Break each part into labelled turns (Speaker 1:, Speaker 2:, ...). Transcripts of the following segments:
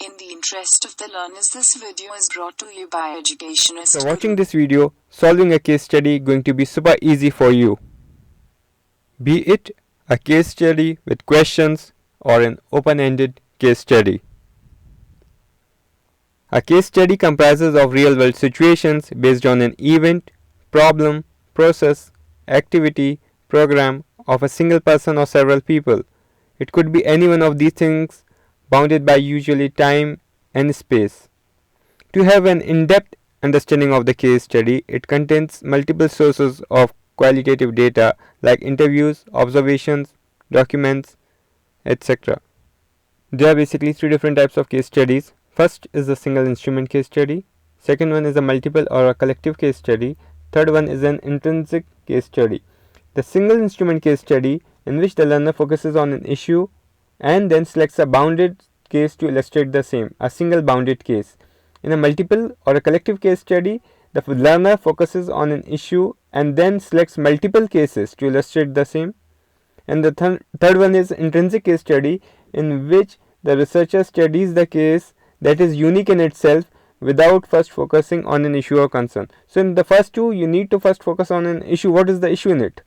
Speaker 1: In the interest of the learners, this video is brought to you by Educationist.
Speaker 2: So watching this video, solving a case study going to be super easy for you. Be it a case study with questions or an open-ended case study. A case study comprises of real-world situations based on an event, problem, process, activity, program of a single person or several people. It could be any one of these things bounded by usually time and space. To have an in-depth understanding of the case study, it contains multiple sources of qualitative data like interviews, observations, documents, etc. There are basically three different types of case studies. First is a single instrument case study. Second one is a multiple or a collective case study. Third one is an intrinsic case study. The single instrument case study, in which the learner focuses on an issue and then selects a bounded case to illustrate the same, a single bounded case. In a multiple or a collective case study, the learner focuses on an issue and then selects multiple cases to illustrate the same. And the third one is intrinsic case study, in which the researcher studies the case that is unique in itself without first focusing on an issue or concern. So in the first two, you need to first focus on an issue. What is the issue in it?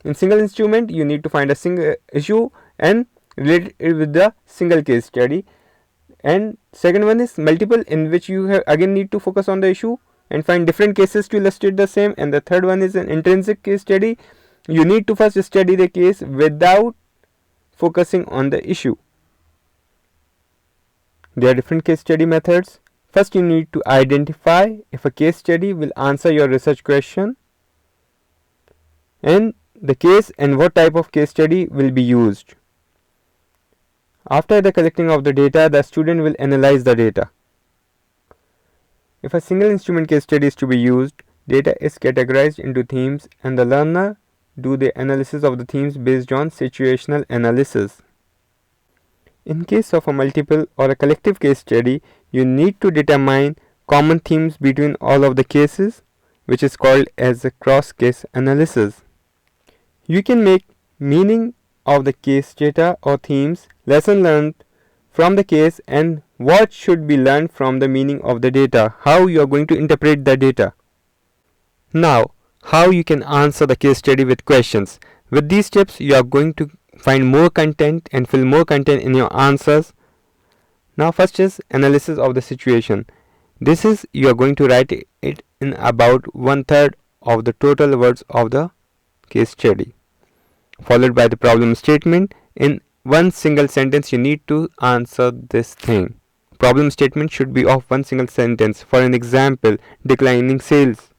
Speaker 2: In single instrument, you need to find a single issue and relate it with the single case study. And second one is multiple, in which you again need to focus on the issue and find different cases to illustrate the same. And the third one is an intrinsic case study. You need to first study the case without focusing on the issue. There are different case study methods. First, you need to identify if a case study will answer your research question and the case and what type of case study will be used. After the collecting of the data, the student will analyze the data. If a single instrument case study is to be used, data is categorized into themes and the learner do the analysis of the themes based on situational analysis. In case of a multiple or a collective case study, you need to determine common themes between all of the cases, which is called as a cross-case analysis. You can make meaning of the case data or themes, lesson learned from the case, and what should be learned from the meaning of the data, how you are going to interpret the data. Now, how you can answer the case study with questions. With these tips, you are going to find more content and fill more content in your answers. Now first is analysis of the situation. This is you are going to write it in about 1/3 of the total words of the case study, followed by the problem statement. In one single sentence you need to answer this thing. Problem statement should be of one single sentence. For an example, declining sales,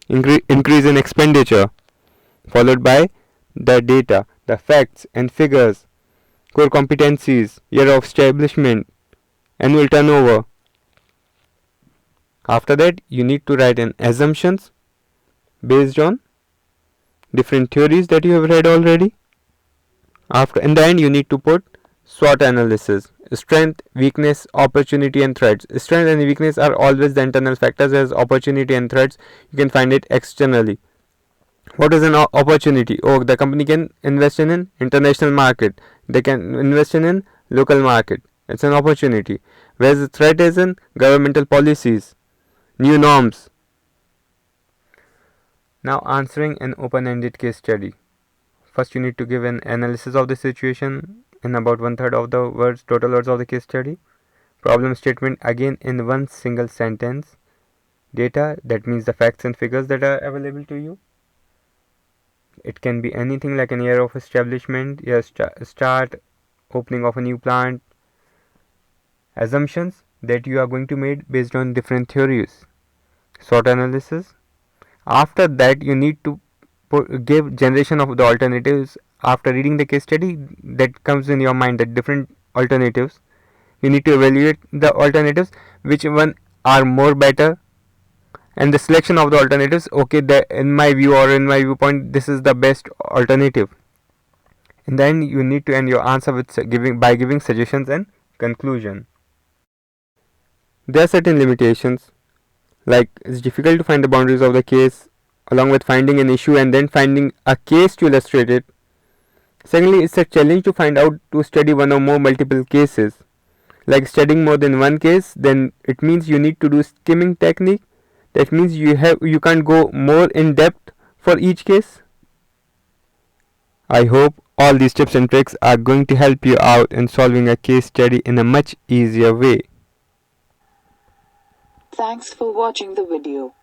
Speaker 2: increase in expenditure, followed by the data, the facts and figures, core competencies, year of establishment, annual turnover. After that, you need to write in assumptions based on different theories that you have read already. After, in the end, you need to put SWOT analysis: strength, weakness, opportunity and threats. Strength and weakness are always the internal factors, as opportunity and threats you can find it externally. What is an opportunity? Oh, the company can invest in an international market. They can invest in an local market. It's an opportunity. Whereas the threat is in governmental policies, new norms. Now answering an open-ended case study. First, you need to give an analysis of the situation in about 1/3 of the words, total words of the case study. Problem statement again in one single sentence. Data, that means the facts and figures that are available to you. It can be anything like an year of establishment, year start, opening of a new plant. Assumptions that you are going to make based on different theories. SWOT analysis. After that, you need to give generation of the alternatives. After reading the case study, that comes in your mind, that different alternatives. You need to evaluate the alternatives, which one are more better, and the selection of the alternatives. Okay, in my view or in my viewpoint, this is the best alternative. And then you need to end your answer with giving suggestions and conclusion. There are certain limitations, like it's difficult to find the boundaries of the case, along with finding an issue and then finding a case to illustrate it. Secondly, it's a challenge to find out to study one or more multiple cases. like studying more than one case, then it means you need to do skimming technique. That means you can't go more in depth for each case. I hope all these tips and tricks are going to help you out in solving a case study in a much easier way.
Speaker 1: Thanks for watching the video.